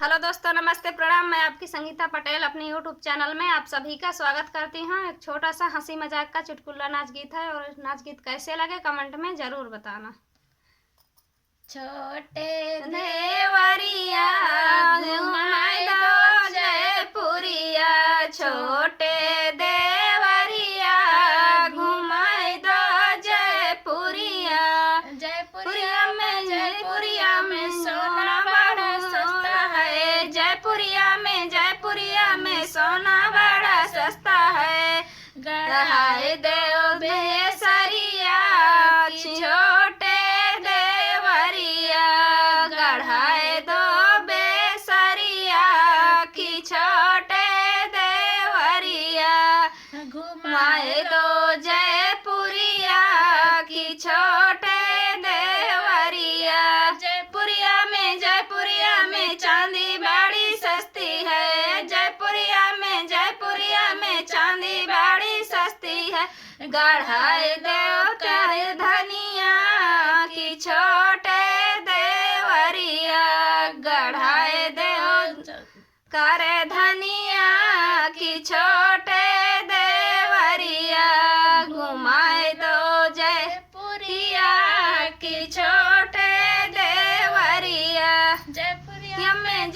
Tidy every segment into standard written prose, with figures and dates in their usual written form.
Hello दोस्तों, नमस्ते, प्रणाम। मैं आपकी संगीता पटेल अपने यूट्यूब चैनल में आप सभी का स्वागत करती हूँ। एक छोटा सा हंसी मजाक का चुटकुला नाच गीत है और नाच गीत कैसे लगे कमेंट में ज़रूर बताना। छोटे देवरिया घुमाई दो जयपुरिया, छोटे देवरिया घुमाई दो जयपुरिया। जयपुरिया जयपुरिया में सोना बड़ा सस्ता है, जयपुरिया में सोना बड़ा सस्ता है। गढ़ाई देव बेसरिया छोटे देवरिया, गढ़ाई दो बेसरिया की छोटे देवरिया। घुमाए दो जयपुरिया की छोटे देवरिया। जयपुरिया में चांदी बड़ी सस्ती है, जयपुरिया में चांदी बड़ी सस्ती है। गढ़ाई देव कर धनिया की छोटे देवरिया, गढ़ाई देव कर धनिया की छोटे देवरिया। घुमाए दो जयपुरिया की छोटे देवरिया। जयपुरिया में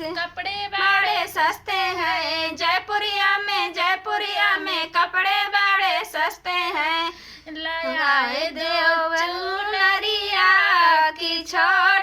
कपड़े बड़े सस्ते हैं, जयपुरिया में कपड़े बड़े सस्ते हैं। लगाए देव चुनरिया की छोटे